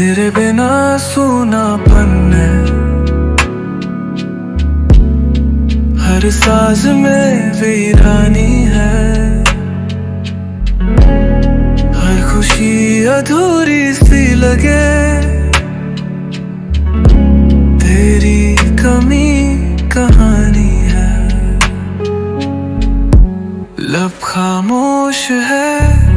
तेरे बिना सूनापन है, हर साज में वीरानी है, हर खुशी अधूरी सी लगे, तेरी कमी कहानी है। लब खामोश है